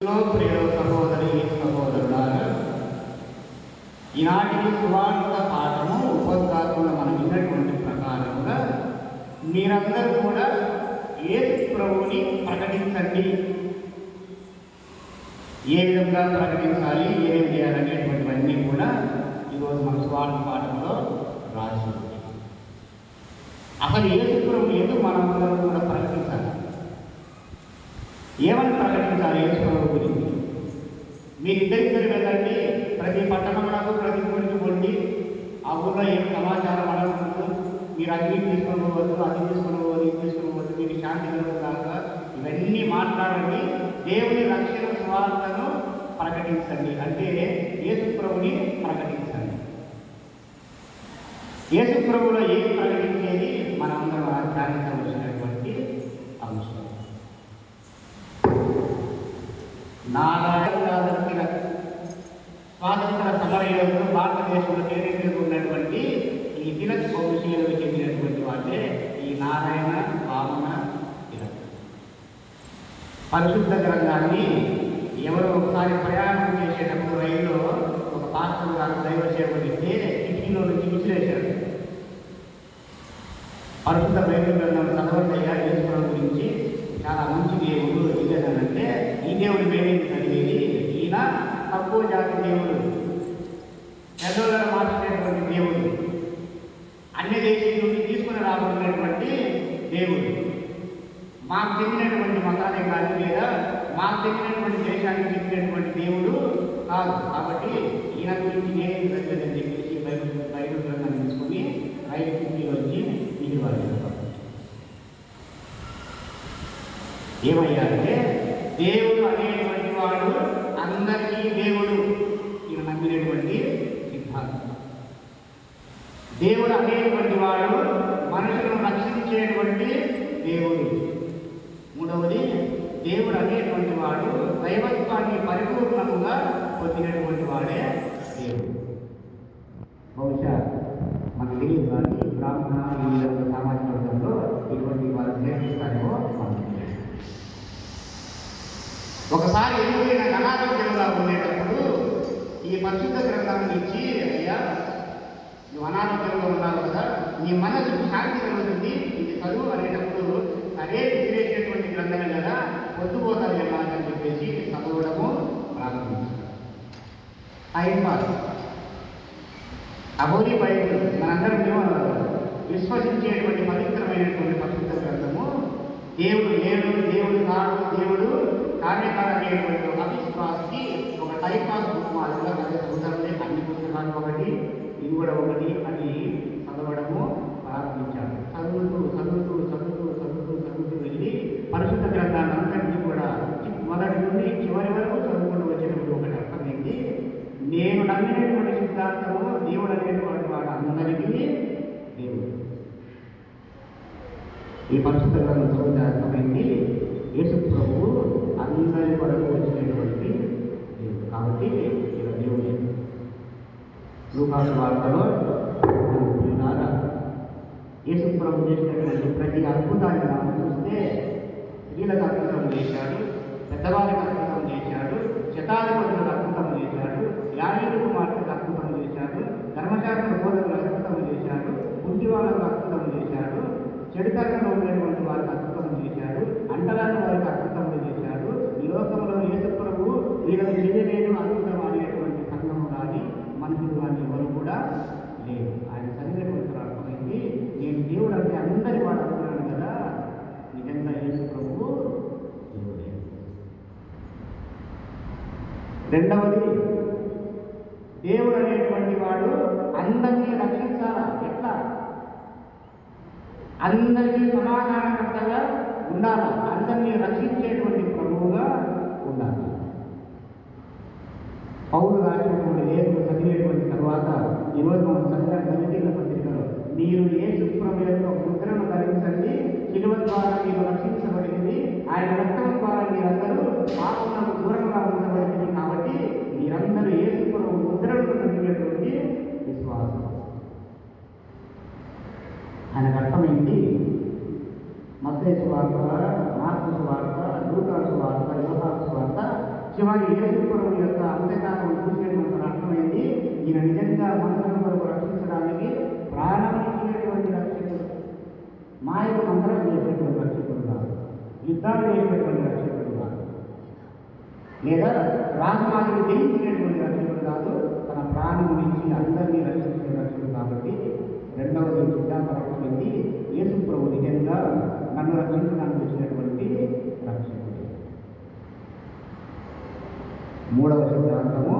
ప్రియ సహోదరి సహోదరులారా, ఈనాటికి సువార్త పాఠము ఉపద్ఘాతంలో మనం విన్నటువంటి ప్రకారంగా మీరందరూ కూడా యేసు ప్రభువుని ప్రకటించండి. ఏ విధంగా ప్రకటించాలి, ఏం చేయాలనేటువంటివన్నీ కూడా ఈరోజు మన సువార్త పాఠంలో రాసి ఉంది. అసలు యేసు ప్రభువుని ఎందుకు మనందరం కూడా ప్రకటించాలి? ఏమని ప్రకటించాలి యేసు ప్రభు గురించి? మీరిద్దరిద్దరు వెళ్ళండి, ప్రతి పట్టణంలో ప్రతి ఊరికి పోండి, ఆ ఊళ్ళో ఏం సమాచారం అడగకూడదు, మీరు అది తీసుకొని పోవద్దు, అది తీసుకొని పోవద్దు, ఇది తీసుకొని పోవద్దు, మీకు శాంతి కలుగుతాక ఇవన్నీ మాట్లాడండి, దేవుని రక్షణ సువార్తను ప్రకటించండి అంటే యేసు ప్రభుని ప్రకటించండి. యేసు ప్రభువులో ఏం ప్రకటించేది మనందరం ధ్యానించవలసినటువంటి అంశం. నారాయణ స్వాతంత్ర సమరయోధులు భారతదేశంలో చేరేందుకు ఉన్నటువంటి ఈ తిలక్ వంశీయులకు చెందినటువంటి వాళ్ళే ఈ నారాయణ వామన తిలక్. పరిశుద్ధ గ్రంథాన్ని ఎవరో ఒకసారి ప్రయాణం చేసేటప్పుడు రైల్లో ఒక పాత్ర గారు దైవ సేవడిస్తే కిటికీలో నుంచి విసిరేశారు. పరిశుద్ధ బైబిల్ గ్రంథం చదవండిగా యేసు ప్రభు గురించి చాలా మంచి దేవుడు ఇదేనంటే, ఈ దేవుడు మేమేమి చదివేది, ఈయన తక్కువ జాతి దేవుడు, పెద్దోళ్ళను మార్చినటువంటి దేవుడు, అన్ని దేశం నుండి తీసుకుని రాబడినటువంటి దేవుడు, మాకు చెందినటువంటి మతాలే కానీ లేదా మాకు చెందినటువంటి దేశానికి చెందినటువంటి దేవుడు కాదు. కాబట్టి ఈయన గురించి నేనేం చదివేదని చెప్పేసి బైబిల్ గ్రంథాన్ని తీసుకుని రైలు కిటికీలో వచ్చి ఇది వాళ్ళు ఏమయ్యారంటే, దేవుడు అనేటువంటి వాడు అందరికీ దేవుడు. ఈయన నమ్మినటువంటి సిద్ధాంతం. దేవుడు అనేటువంటి వాడు మనుషులను రక్షించేటువంటి దేవుడు. మూడవది, దేవుడు అనేటువంటి వాడు దైవత్వాన్ని పరిపూర్ణంగా పొందినటువంటి వాడే దేవుడు. బహుశా మనకు తెలియదు కానీ బ్రాహ్మణ సామాజిక వర్గంలో ఇటువంటి వారు నేర్పిస్తారేమో మనకు. ఒకసారి ఎదురైన అనారోగ్యంగా ఉండేటప్పుడు ఈ పరిశుద్ధ గ్రంథాన్ని ఇచ్చి, అయ్యా నువ్వు అనారోగ్యంగా ఉన్నావు కదా, నీ మనసుకు శాంతి కలుగుతుంది, ఇది చదువు అనేటప్పుడు అదే విసిరేసేటువంటి గ్రంథమే కదా, పొద్దుపోతారు ఎలా అని చెప్పేసి చదవడము ప్రారంభించారు. టైంపాస్. అబోధి బైబిల్ మనందరం విశ్వసించేటువంటి పవిత్రమైనటువంటి పరిశుద్ధ గ్రంథము. దేవుడు లేడు, దేవుడు కాదు, దేవుడు కార్యకారమైనటువంటి ఒక అవిశ్వాసకి ఒక టైపాస్ బుక్ మాదిరిగా అదే చదువుతారులే, అన్ని పుస్తకాలు ఒకటి, ఇది కూడా ఒకటి అని చదవడము ప్రారంభించాడు. చదువుతూ చదువుతూ చదువుతూ చదువుతూ చదువుతూ వెళ్ళి పరిశుద్ధ గ్రంథాన్ని అంతటినీ కూడా మొదటి నుండి చివరి వరకు చదువుకుంటూ వచ్చినప్పుడు ఒకటి అర్థమైంది, నేను నమ్మినటువంటి సిద్ధాంతము దేవుడు అనేటువంటి వాడు అందరికీ దేవుడు. ఈ పరిశుద్ధ గ్రంథం చదివితే అర్థమైంది, యేసు ప్రభువు అందరి వరకు వచ్చినటువంటి దేవుడు. కాబట్టి ఇలా దేవుడే. లూకాసు వార్తలో యేసు ప్రభు చేసినటువంటి ప్రతి అద్భుతాన్ని మనం చూస్తే, స్త్రీలకు అద్భుతం చేశాడు, పెద్దవారికి అద్భుతం చేశాడు, శతాధిపతులకు అద్భుతం చేశాడు, యాజకుల కుమార్తెకు అద్భుతం చేశాడు, ధర్మశాస్త్ర బోధకులకు అద్భుతం చేశాడు, కుంటి వాళ్ళకు అద్భుతం చేశాడు, చెడుతనంలో ఉండేటువంటి వారికి అద్భుతం చేశాడు, అంటరాని వారికి అద్భుతం చేశాడు. ఈ లోకంలో యేసు ప్రభు వీళ్ళని చేయలేదు అద్భుతం అనేటువంటి సంఘం కానీ మనుషులు కానీ ఎవరు కూడా లేదు. ఆయన చదివేటువంటి అర్థమైంది, నేను దేవుడు అంటే అందరి వాడు అనుకున్నాను కదా, నిజంగా యేసు ప్రభు దేవుడే. రెండవది, దేవుడు అనేటువంటి వాడు అందరినీ రక్షించాలా. ఎట్లా? అందరికీ సమాధానకర్తగా ఉండాలి, అందరినీ రక్షించేటువంటి ప్రభువుగా ఉండాలి. పౌలు రాసినటువంటి లేఖను చదివేటువంటి తర్వాత ఈరోజు మనం చదివిన గలతీయుల పత్రికలో, మీరు యేసు ప్రభు యొక్క ముద్రను ధరించండి, శిలువ ద్వారా మీరు రక్షించబడింది, ఆయన రక్తం ద్వారా మీరందరూ పాపములకు దూరంగా ఉంచబడింది. కాబట్టి మీరందరూ యేసు ప్రభు ముద్రను కలిగినటువంటి విశ్వాసం. ఆయనకు అర్థమైంది, మత్తయి సువార్త, మార్కు సువార్త, లూకా సువార్త, యోహాను సువార్త చివరి యేసు ప్రభువు యొక్క అంత్యకాలం చూసేటువంటి అర్థమైంది. ఈయన నిజంగా మనుషుల కొరకు రక్షించడానికి ప్రాణం ఇచ్చినటువంటి రక్షకుడు, మాయకు మంత్రం చేసేటువంటి రక్షకుడు కాదు, యుద్ధాలు చేసేటువంటి రక్షకుడు కాదు, లేదా రాజమాతను జయించినటువంటి రక్షకుడు కాదు, తన ప్రాణం ఇచ్చి అందరినీ రక్షించే రక్షకుడు. కాబట్టి రెండవది సిద్ధాంతం అర్థమైంది, యేసు ప్రభు నిజంగా నన్ను రక్షించడానికి వచ్చినటువంటి రక్షకుడు. మూడవ సిద్ధాంతము,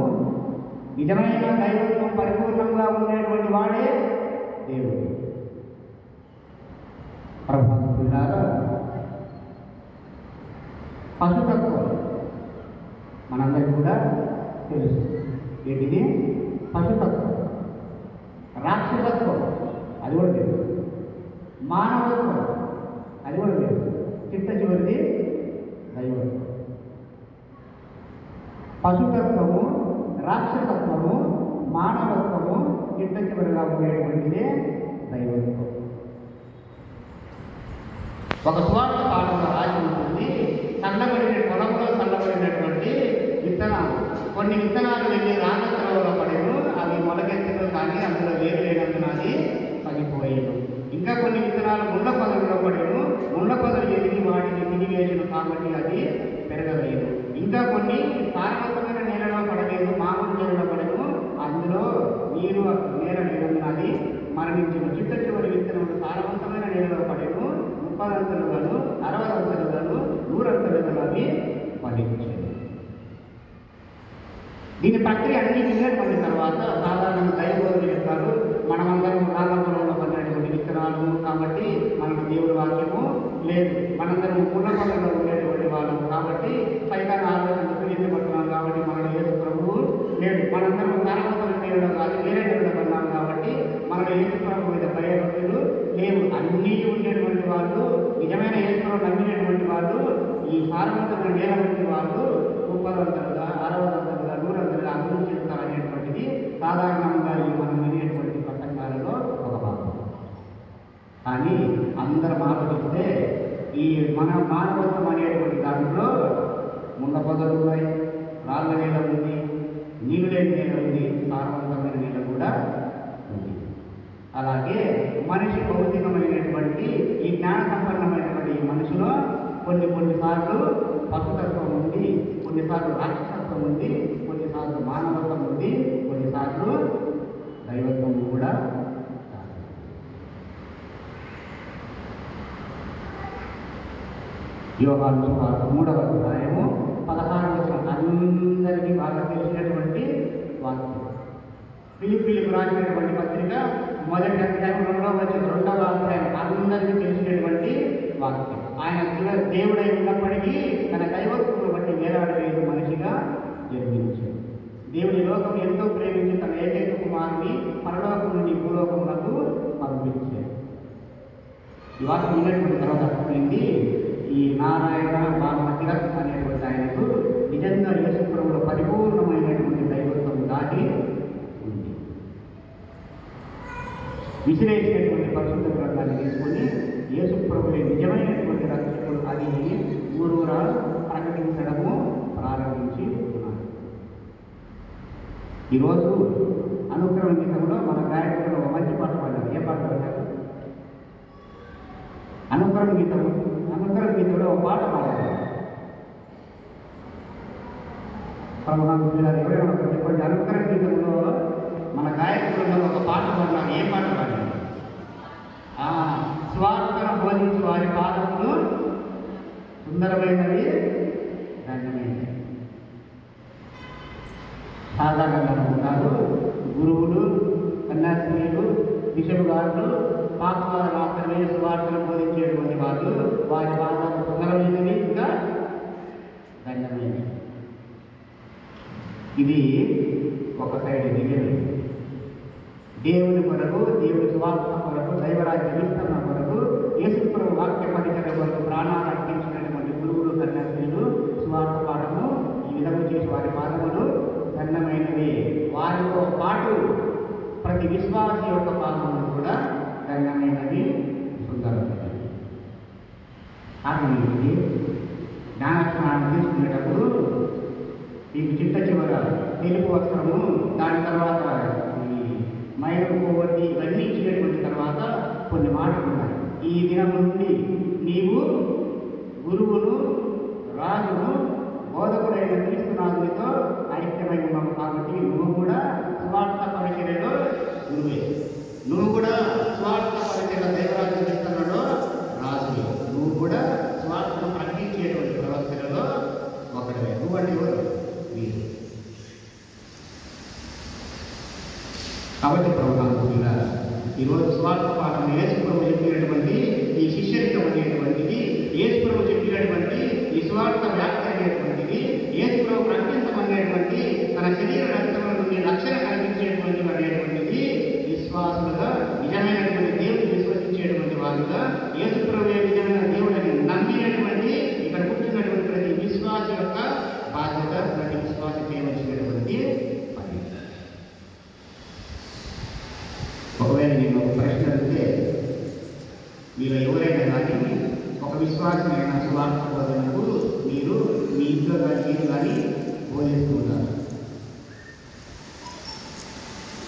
నిజమైన దైవత్వం పరిపూర్ణంగా ఉండేటువంటి వాడే దేవుడు. ప్రభుత్వాల పశుతత్వం మనందరికీ కూడా తెలుసు. ఏంటిది? పశుతత్వం. రాక్షసత్వం అది కూడా తెలుసు. మానవత్వం అది కూడా తెలుసు. చిట్ట చివరిది దైవత్వం. పశుతత్వము, రాక్షసత్వము, మానవత్వము, చిట్ట చివరిగా ఉండేటువంటిదే దైవత్వం. ఒక స్వార్థ పాఠంలో రాసి ఉంటుంది, చల్లబడిన పొలంలో చల్లబడినటువంటి విత్తనాలు. కొన్ని విత్తనాలు వెళ్ళి రాజత్రంలో పడేను, అవి మొలకెత్తను, కానీ అందులో వేరు లేనందున అది పగిపోయేను. ఇంకా కొన్ని విత్తనాలు ముళ్ళ పొదల్లో పడేను, ముళ్ళ పొదలు ఎదిగి వాటిని తిరిగేసిన కాబట్టి అది పెరగలేదు. ఇంకా కొన్ని సారవంతమైన నేలలో పడలేదు, మామూలు నేలలో పడేను, అందులో నీరు నేల లేనందున అది మరణించను. చిట్ట చివరి విత్తనాలు సారవంతమైన నేలలో పడేను, 30 అంతలుగాను, 60 అంతలుగాను, 100 అంతలుగాను అవి ఫలించాయి. దీని ప్రక్రియ అన్ని విన్నటువంటి తర్వాత సాధారణ దైవబోధులు చెప్తారు, మనమందరం రాళ్ళ పొలంలో పడినటువంటి విత్తనాలు కాబట్టి మనకు దేవుడి వాక్యము లేదు, మనందరం ముళ్ళ పొలంలో ఉండేటువంటి వాళ్ళము కాబట్టి సైతాన్ ఆలోచన తెలియజేయబడుతున్నాం కాబట్టి మనలో యేసు ప్రభువు లేడు. మనందరం సారవంతమైన నేలలో కాదు, వేరే నేలలో పడినాం కాబట్టి మనలో యేసు ప్రభు మీద భయభక్తులు లేవు. అన్నీ ఉండేటువంటి వాళ్ళు, నిజమైన యేసు ప్రభు నమ్మినటువంటి వాళ్ళు, ఈ సారవంతమైన నేల వంటి వాళ్ళు 30 అంతలుగా, 60 అంతలుగా, 100 అంతలుగా అభివృద్ధి చెందుతారనేటువంటిది సాధారణంగా ఈ మనం వినేటువంటి ప్రసంగాలలో ఒక భాగం. కానీ అందరు ఆలోచిస్తే ఈ మన మానవత్వం అనేటువంటి దాంట్లో ముళ్ళ పొదలు ఉన్నాయి, రాళ్ళ నేల ఉంది, నీళ్ళు లేని నేల ఉంది, సారవంతమైన నేల కూడా ఉంది. అలాగే మనిషి భౌతికమైనటువంటి ఈ జ్ఞాన సంపన్నమైనటువంటి ఈ మనిషిలో కొన్నిసార్లు పశుతత్వం ఉంది, కొన్నిసార్లు రాక్షసత్వం ఉంది, కొన్నిసార్లు మానవత్వం ఉంది, కొన్నిసార్లు దైవత్వం కూడా. యోహాను సువార్త 3వ అధ్యాయము 16వ వచనం అందరికీ బాగా తెలిసినటువంటి వాక్యం. ఫిలిప్పీలకు రాసినటువంటి పత్రిక 1వ అధ్యాయం 2వ వచనం, 2వ అధ్యాయం అందరికీ తెలిసినటువంటి వాక్యం. ఆయన దేవుడై ఉన్నప్పటికీ తన దైవత్వం బట్టి వేలాడలేదు, మనిషిగా జన్మించాడు. దేవుడి లోకం ఎంతో ప్రేమించి తన ఏకైక కుమారుని పరలోకం నుండి భూలోకములకు పంపించాడు. ఈ వాక్యం విన్నటువంటి తర్వాత అర్థమైంది, ఈ నారాయణ బాలమతిరత్ అనేటువంటి ఆయనకు నిజంగా యేసు ప్రభువులో పరిపూర్ణమైనటువంటి దైవత్వం దాటి ఉంది. విసిరేసినటువంటి పరిశుద్ధ గ్రంథాన్ని తీసుకొని యేసు ప్రభువే నిజమైనటువంటి రక్షకుడు అని ఊరూరా ప్రకటించడము ప్రారంభించి ఉన్నారు. ఈరోజు అనుగ్రహం గీతంలో మన గాయకులు ఒక మంచి పాట పాడారు. ఏ పాట పాడారు? అనుగ్రహం గీతంలో ఒక పాట పాడారు. ఎవరైనా చెప్పండి, అనుగ్రహం గీతంలో మన గాయకులలో ఒక పాట పాడినారు. ఏ పాట పాడారు? స్వార్థను బోధించి వారి పాదములు సుందరమైనవి, ధన్యమైనవి. సాధారణంగా ఉన్నారు గురువులు, కన్యాస్త్రీలు, బిషపుగారులు, పాపవారు మాత్రమే స్వార్థను బోధించేటువంటి వాళ్ళు, వారి పాదాలు సుందరమైనవి, ఇంకా ధన్యమైనవి. ఇది ఒక సైడ్ నిజమే. దేవుని కొరకు, దేవుని స్వార్థ కొరకు, దైవరాజ్య విస్తరణ కొరకు, యేసు ప్రభు వాక్య పరిచయ కొరకు ప్రాణాలు అర్పించినటువంటి గురువులు, కన్యాస్త్రీలు స్వార్థ పాఠము ఈ విధంగా చేసి వారి పాదములు ధన్యమైనవి. వారితో పాటు ప్రతి విశ్వాసి యొక్క పాదములు కూడా ధన్యమైనవి, సుందరమైనవి. కారణం ఏంటి? జ్ఞానస్నానం తీసుకునేటప్పుడు తెలుపు వస్త్రము, దాని తర్వాత ఈ మైలు కొవ్వొత్తి ఇవన్నీ ఇచ్చినటువంటి తర్వాత కొన్ని మాటలు ఉన్నాయి. ఈ దినం నుండి నీవు గురువును, రాజును, బోధకుడైన క్రీస్తునాథునితో ఐక్యమై ఉన్నావు కాబట్టి నువ్వు కూడా స్వార్థ పరిచర్యలో గురువే. నువ్వు కూడా స్వార్థ పరిచర్య దేవరాజు క్రీస్తులలో రాజువే. నువ్వు కూడా స్వార్థను ప్రకటించేటువంటి ప్రవర్తనలో ఒకటివే. నువ్వంటే ఎవరు? మీరు. కాబట్టి ప్రభుత్వ ఈరోజు స్వార్థ పాఠం యేసుప్రభు చెప్పినటువంటి ఈ శిష్యరికం అనేటువంటిది, యేసుప్రభు చెప్పినటువంటి ఈ స్వార్థ వ్యాప్తి అనేటువంటిది, యేసుప్రభు ప్రకటించమనేటువంటి తన శరీర రక్తముల నుండి రక్షణ కల్పించేటువంటి అనేటువంటిది విశ్వాసులుగా, నిజమైనటువంటి దేవుడిని విశ్వసించేటువంటి వారుగా, యేసుప్రభువే నిజమైన దేవుడిని నమ్మినటువంటి ఇక్కడ కూర్చున్నటువంటి ప్రతి విశ్వాస యొక్క బాధ్యత, ప్రతి విశ్వాసం చేయవలసినటువంటి పని. ఒకవేళ నేను ఒక ప్రశ్న అడిగితే మీరు ఎవరైనా కానీ ఒక విశ్వాసమైన స్వార్థ బోధనకు మీరు మీ ఇంట్లో కానీ మీరు కానీ బోధిస్తూ ఉన్నారు.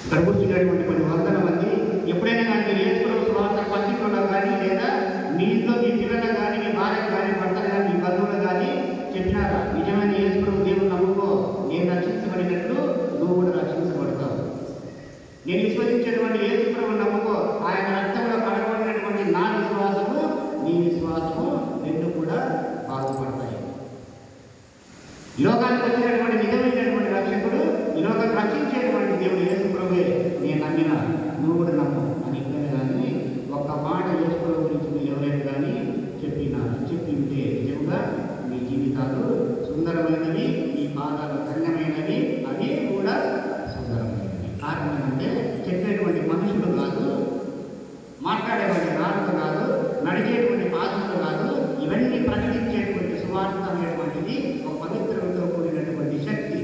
ఇక్కడ కూర్చున్నటువంటి కొన్ని వందల మంది ఎప్పుడైనా కానీ మీరు యేసుప్రభు స్వార్థ పత్రికలో కానీ లేదా మీ ఇంట్లో మీ పిల్లలకు కానీ మీ భార్యకు కానీ భర్తలు కానీ మీ బంధువులు కానీ చెప్పినారా? నిజమైన యేసుప్రభు దేవుడు నమ్ముకో, నేను రక్షించబడినట్లు నువ్వు కూడా రక్షించబడతావు. నేను విశ్వసించేటువంటి యేసుప్రభు నమ్ముకో, ఆయన రక్తంలో కడగబడినటువంటి నా విశ్వాసము నీ విశ్వాసము రెండు కూడా బాగుపడతాయి. ఈ లోకానికి వచ్చినటువంటి నిజమైనటువంటి రక్షకుడు, ఈ లోకాన్ని రక్షించేటువంటి దేవుడు యేసుప్రభువే. నేను నమ్మిన నువ్వు కూడా నమ్ము అని ఎప్పుడైనా కానీ ఒక్క మాట యేసుప్రభు గురించి మీరు ఎవరైనా కానీ చెప్పింటే నిజంగా మీ జీవితాలు సుందరమైనవి, ఈ పాదాలు ధన్యమైనవి, అవి కూడా సుందరమైనవి. కారణం ఏంటంటే చెప్పేటువంటి మనుషులు కాదు, మాట్లాడేటువంటి నాలుగు కాదు, నడిచేటువంటి పాత్రలు కాదు, ఇవన్నీ ప్రకటించేటువంటి సువార్త అనేటువంటిది ఒక పవిత్రతతో కూడినటువంటి శక్తి.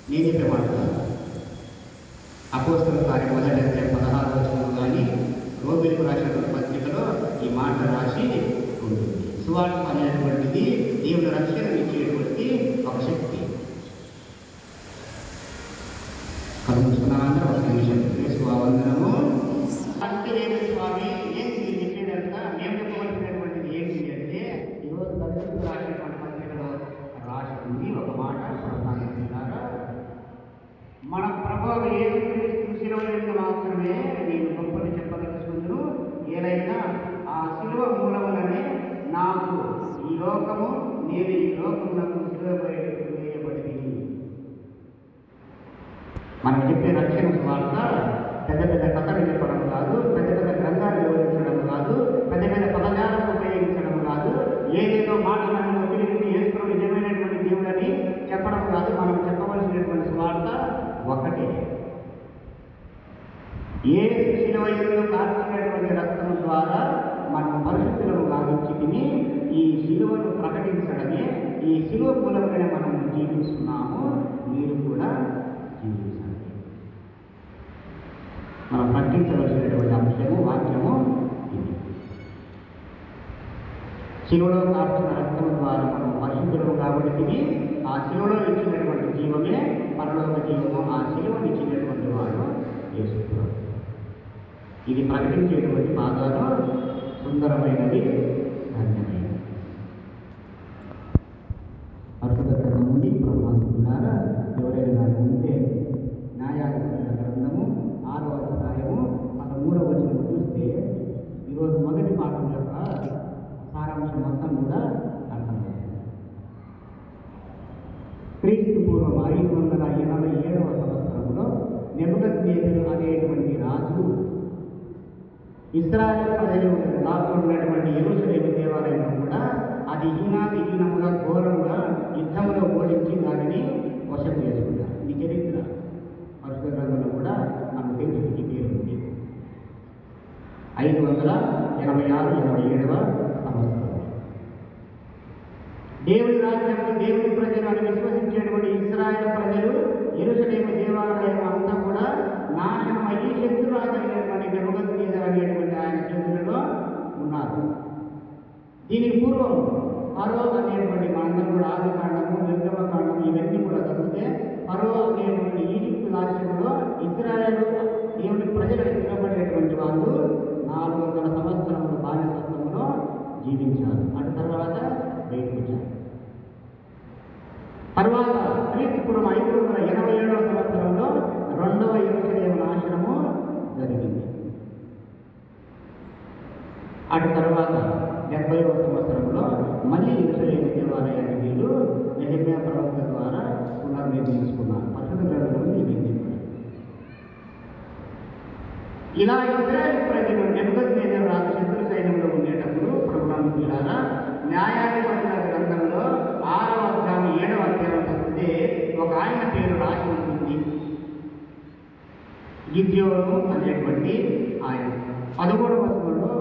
నేను చెప్పే మాట అపోస్తలుల కార్యం 1:16 వచనంలో కానీ రోమిలకు రాసిన పత్రికలో ఈ మాట రాసి ఉంటుంది. సువార్త అనేటువంటిది దేవుని రక్షణ ఇచ్చేటువంటి ఒక శక్తి. కలుసుకున్నామందరూ ఒక నిమిషం వందనము అంటే ఏమి స్వామి, ఏంటి మీరు చెప్పేదంతా మేము చెప్పవలసినటువంటిది ఏంటి అంటే ఈరోజు దళితులు రాసినటువంటి పత్రికలో రాసింది ఒక మాట ప్రధానంగా, మన ప్రభువు యేసుక్రీస్తు శిలువ యొక్క మాత్రమే నేను గొప్పని చెప్పదలుచుకుందును. ఏదైనా ఆ శిలువ మూలములనే నాకు ఈ లోకము, నేను ఈ లోకమునకు శిలువ వేయబడింది. మనం చెప్పే రక్షణ స్వార్థ పెద్ద పెద్ద కథలు చెప్పడం కాదు, పెద్ద పెద్ద గ్రంథాలు వివరించడం కాదు, పెద్ద పెద్ద పదజాలను ఉపయోగించడం కాదు, ఏదేదో మాటలను ఉపయోగించి యేసుప్రభు నిజమైనటువంటి దేవుడని చెప్పడం కాదు. మనం చెప్పవలసినటువంటి స్వార్థ ఒకటే. యేసు శిలువ యందు కార్చినటువంటి రక్తం ద్వారా మనం పరిశుద్ధులను గావించి తిని ఈ శిలువను ప్రకటించడమే, ఈ శిలువ మూలంగానే మనం జీవిస్తున్నాము. మీరు కూడా జీవించండి. మనం ప్రకటించవలసినటువంటి అంశము, వాక్యము ఇది. శిలువలో కార్చిన రక్తం ద్వారా మనం పరిశుద్ధులు కాబట్టి ఆ శిలువలో ఇచ్చినటువంటి జీవమే పరలోక జీవము. ఆ శిలువను ఇచ్చినటువంటి వాడు యేసుప్రభు. ఇది ప్రకటించేటువంటి పాదాలు సుందరమైనది, ధన్యమైనది. పరిశుద్ధ నుండి ప్రభుత్వారా ఎవరైనా దాని ఉంటే న్యాయాధిపతుల గ్రంథము 6వ అధ్యాయము 13వ వచనం చూస్తే ఈరోజు మొదటి పాఠం యొక్క సారాంశం మొత్తం కూడా అర్థమవుతుంది. క్రీస్తు పూర్వం 587వ సంవత్సరంలో నెబుకద్నెజరు అనేటువంటి రాజు ఇశ్రాయేలు ప్రజలు దాక్కున్నటువంటి యెరూషలేము దేవాలయం కూడా అది హీనాతిహీనముగా ఘోరంగా యుద్ధంలో ఓడించి దానిని వశం చేసుకున్నారు. ఇది చరిత్ర పరిశుద్ధ గ్రంథంలో కూడా మనకు తెలుసు పేరుంది. 586-87వ సంవత్సరం దేవుడి రాజ్యంలో దేవుడి ప్రజలు అని విశ్వసించేటువంటి ఇశ్రాయేలు ప్రజలు యెరూషలేము దేవాలయం అంతా కూడా నాశనమయ్యి శత్రురాజైనటువంటి నెబుకద్నెజరు అనేటువంటి ఆయన చేతులలో ఉన్నారు. దీనికి పూర్వం ఫరో అనేటువంటి మనందరం కూడా ఆదికాండము, నిర్గమకాండము ఇవన్నీ కూడా చదివితే ఫరో అనేటువంటి ఈజిప్టు రాజ్యంలో ఇశ్రాయేలు దేవుని ప్రజలు పిలువబడేటువంటి వాళ్ళు 400 సంవత్సరముల బానిసత్వంలో జీవించారు. అటు తర్వాత బయటకు వచ్చారు. తర్వాత క్రీస్తుపూర్వం 587వ సంవత్సరంలో రెండవ యెరూషలేము నాశనము జరిగింది. అటు తర్వాత 70వ సంవత్సరంలో మళ్ళీ యెరూషలేము దేవాలయాన్ని వీళ్ళు నెహెమ్యా ప్రవక్త ద్వారా పునర్నిర్మించుకున్నారు. పరిశుద్ధ గ్రంథంలో ఇది ఇలా ఇశ్రాయేలు ప్రజలు నెబుకద్నెజరు రాజు శత్రు సైన్యంలో ఉండేటప్పుడు ప్రభుత్వాల న్యాయాధిపతుల గ్రంథంలో 6వ అధ్యాయం 7వ అధ్యాయం చదివితే ఒక ఆయన పేరు రాసి ఉంటుంది. గిద్యోను అనేటువంటి ఆయన 11వ వచనంలో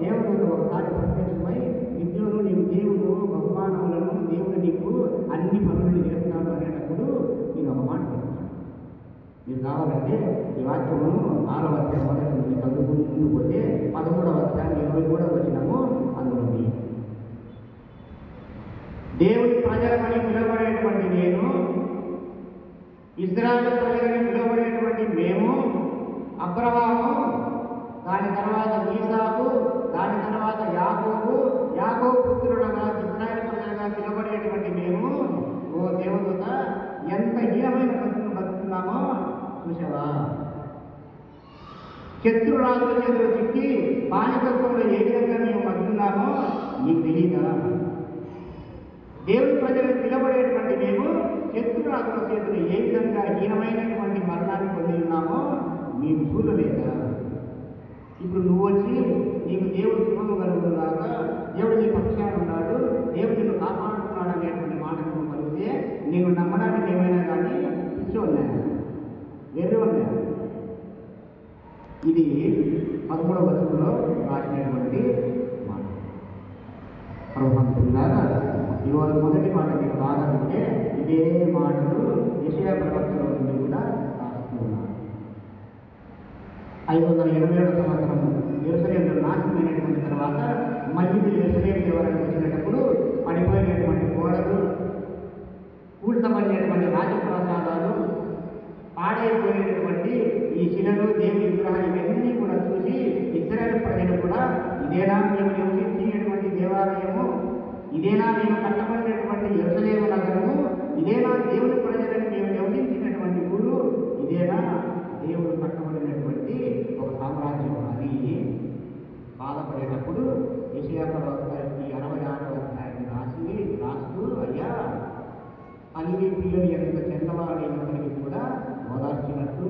దేవుడు ఒకసారి ప్రత్యక్షమై గిద్యోను నీవు దేవుడు బహుమానములను దేవుడు నీకు అన్ని పనులను చేస్తున్నాడు అనేటప్పుడు నేను ఒక మాట చెప్తాను. మీరు కావాలంటే ఈ వాక్యమును 6వ అధ్యాయం మొదటి నుండి చదువుకుంటూ పోతే 11వ అధ్యాయం 23వ వచనము అందులో దేవుని ప్రజలమని పిలువబడేటువంటి నేను, ఇశ్రాయేలు ప్రజలని పిలువబడేటువంటి మేము, అబ్రహాము, దాని తర్వాత ఈసాకు, దాని తర్వాత యాకోబు పుత్రులుగా ఇశ్రాయేలు ప్రజలుగా పిలువబడేటువంటి మేము, ఓ దేవదూత ఎంత హీనమైన బతుకును బతుకుతున్నామో చూసావా? శత్రురాజుల చేతులు చిక్కి బానిసత్వంలో ఏ విధంగా మేము బతుకున్నామో నీకు తెలియదా? దేవుని ప్రజలు పిలువబడేటువంటి మేము శత్రురాజుల చేతులు ఏ విధంగా హీనమైనటువంటి మరణాన్ని పొంది ఉన్నామో మేము చూడలేదా? ఇప్పుడు నువ్వు వచ్చి నీకు దేవుడు శుభము కలుగుతుందాకా, దేవుడు నీ పక్షాన ఉన్నాడు, దేవుడు నిన్ను కాపాడుతున్నాడు అనేటువంటి మాట నువ్వు కలిగితే నేను నమ్మడానికి ఏమైనా కానీ పిచ్చి ఉన్నాను, వేరే ఉన్నాను. ఇది 13వ వచనంలో రాసినటువంటి మాట. ప్రభుత్వారా ఈరోజు మొదటి మాట మీకు బాగా ఉంటే ఇదే మాటలు యెషయా ప్రవక్తలో నుండి కూడా రాస్తున్నారు. 587వ సంవత్సరం యెరూషలేము నాశనమైనటువంటి తర్వాత మళ్ళీ యెరూషలేము దేవాలయం వచ్చినప్పుడు పడిపోయినటువంటి గోడలు, కూల్చబడినటువంటి రాజప్రసాదాలు, పాడైపోయినటువంటి ఈ శిలలు, దేవుని విగ్రహాలు ఇవన్నీ కూడా చూసి ఇశ్రాయేలు ప్రజలు కూడా ఇదేనా మేము నివసించినటువంటి దేవాలయము, ఇదేనా మేము కట్టబడినటువంటి యెరూషలేము నగరము, ఇదేనా దేవుని ప్రజలను మేము నివసించినటువంటి ఊరు, ఇదేనా దేవుడు కట్టబడినటువంటి ఒక సామ్రాజ్యం అని బాధపడేటప్పుడు యెషయా ప్రవక్త ఈ 66వ అధ్యాయాన్ని రాస్తూ అయ్యా తల్లి పిల్లలు ఎంత చెందవారైనప్పటికీ కూడా ఓదార్చినట్టు,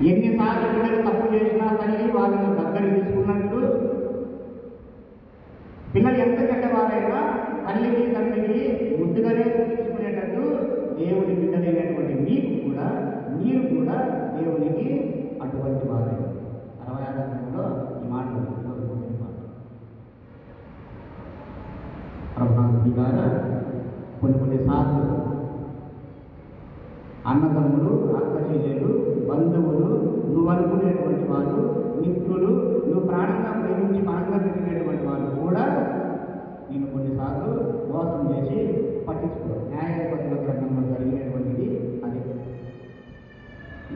ఎన్నిసార్లు పిల్లలు తప్పు చేసినా తల్లి వాళ్ళను దగ్గర తీసుకున్నట్టు, పిల్లలు ఎంత చెడ్డవారైనా తల్లికి తండ్రికి ముద్దుగానే తీసుకునేటట్టు దేవుని బిడ్డలైనటువంటి మీకు కూడా మీరు కూడా దేవునికి అటువంటి వారే. 66వ ఈ మాట ప్రభుత్వం ద్వారా కొన్నిసార్లు అన్నదమ్ములు, అక్క చెల్లెలు, బంధువులు, నువ్వు అనుకునేటువంటి వాళ్ళు, మిత్రులు, నువ్వు ప్రాణంగా ప్రేమించి ప్రాణంగా పెట్టినటువంటి వాళ్ళు కూడా నేను కొన్నిసార్లు మోసం చేసి పట్టించుకోరు. న్యాయాధిపతుల గ్రంథంలో జరిగినటువంటిది అదే.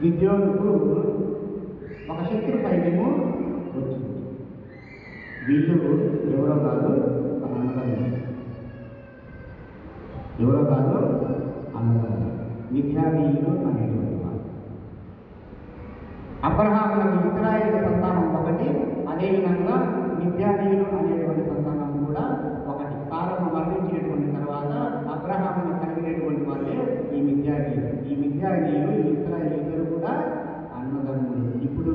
గిద్యోనుకు ఒక శత్రు సైన్యము వచ్చింది. వీళ్ళు ఎవరో కాదు అన్నదమ్ములు, ఎవరో కాదు అన్నదమ్ములు, మిథ్యానీయులు అనేటువంటి వారు. అబ్రహాములకు ఇశ్రాయేలు సంతానం ఒకటి, అదేవిధంగా మిథ్యానీయులు అనేటువంటి సంతానం కూడా ఒకటి. సారము మరణించినటువంటి తర్వాత అబ్రహామును కలిగినటువంటి వాళ్ళే ఈ మిథ్యానీయులు. ఈ మిథ్యానీయులు ఇశ్రాయేలు ఇద్దరు కూడా అన్నదమ్ములు. ఇప్పుడు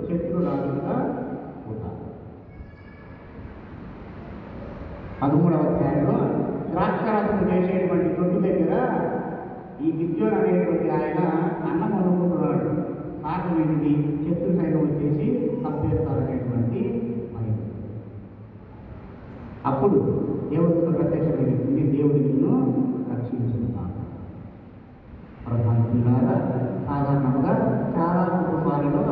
శత్రురాజుగా ఉంటారు. 13వ అధ్యాయంలో ద్రాక్షారసం చేసేటువంటి తొట్టు దగ్గర ఈ గిద్యోను అనేటువంటి ఆయన అన్నం వండుకుంటున్నాడు. కారణం ఏంటిది? శత్రు సైన్యం వచ్చేసి తప్పేస్తారనేటువంటి భయం. అప్పుడు దేవుడితో ప్రత్యక్షమైనటువంటి దేవుడి నిన్ను రక్షించుకున్నాను. ప్రధానంగా సాధారణంగా చాలా కుటుంబాలలో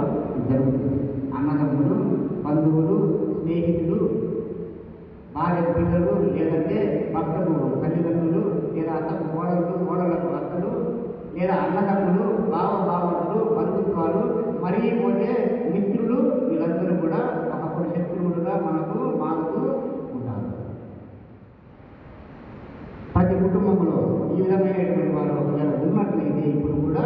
జరుగుతుంది. అన్నదమ్ములు, బంధువులు, స్నేహితులు, భార్య పిల్లలు, లేదంటే భక్తులు, తల్లిదండ్రులు లేదా అన్నదమ్ములు, భావభావనులు, బంధుత్వాలు, మరీ పోతే మిత్రులు, వీళ్ళందరూ కూడా ఒకప్పుడు శత్రువులుగా మనకు మారుతూ ఉంటారు. ప్రతి కుటుంబంలో ఈ విధమైనటువంటి వారు ఒకవేళ ఉన్నట్లయితే ఇప్పుడు కూడా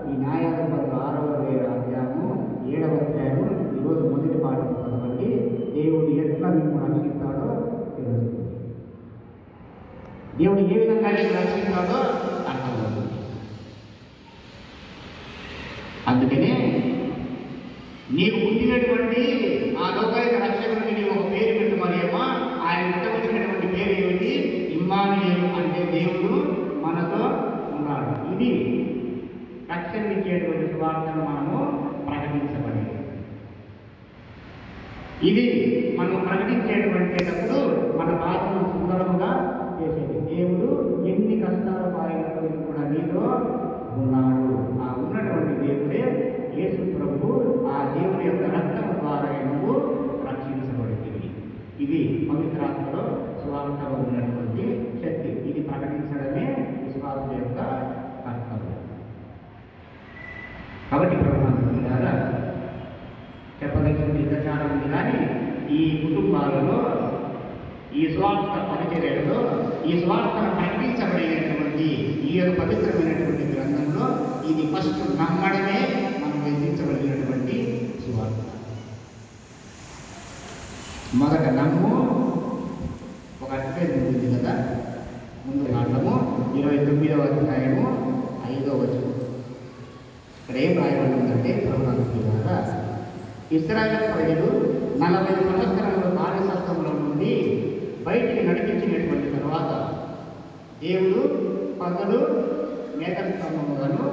ఈ న్యాయాధిపతులు 6వ అధ్యాయము 7వ అధ్యాయము ఈరోజు మొదటి పాఠం చదవండి. దేవుడు ఎట్లా మీకు రక్షిస్తాడో తెలుస్తుంది. దేవుడు ఏ విధంగా నీకు రక్షిస్తాడో అర్థమవుతుంది. అందుకనే నీకు పుట్టినటువంటి ఆ లోకాయక రక్షకుడికి నీవు ఒక పేరు పెట్టుమనేమో ఆయన పుట్టవలసినటువంటి పేరు ఏమిటి? ఇమ్మానుయేలు, అంటే దేవుడు మనతో ఉన్నాడు. ఇది రక్షణించేటువంటి సువార్తను మనము ప్రకటించబడేది. ఇది మనం ప్రకటించేటువంటిటప్పుడు మన బాధను సుందరముగా చేసేది. దేవుడు ఎన్ని కష్టాలు పారినప్పటికీ కూడా నీతో ఉన్నాడు. ఆ ఉన్నటువంటి దేవుడే యేసు ప్రభు. ఆ దేవుని యొక్క రక్తం ద్వారా నువ్వు రక్షించబడుతుంది. ఇది పవిత్రాత్మలో సువార్తలో ఉన్నటువంటి శక్తి. ఇది ప్రకటించడమే విశ్వాసం యొక్క కర్తవ్యం. కాబట్టి ప్రభుత్వం ద్వారా చెప్పదగినది ఇంకా చాలా ఉంది. కానీ ఈ కుటుంబాలలో, ఈ స్వార్థ పరిచర్యలో, ఈ స్వార్థను ప్రకటించబడినటువంటి ఈ యొక్క పవిత్రమైనటువంటి గ్రంథంలో ఇది ఫస్ట్ నమ్మడమే మనం వెచ్చించబడినటువంటి సువార్త. మొదట నమ్ము, ఒక అడ్వర్టైజ్మెంట్ ఉంది కదా, ముందు కాండము 29వ అధ్యాయము 5వ వచనం. ఇక్కడ ఏం రాయబడి ఉందంటే ప్రభుత్వం ద్వారా ఇశ్రాయేలు ప్రజలు 40 సంవత్సరాల బానిసత్వంలో నుండి బయటికి నడిపించినటువంటి తర్వాత దేవుడు పగలు మేఘస్తంభములను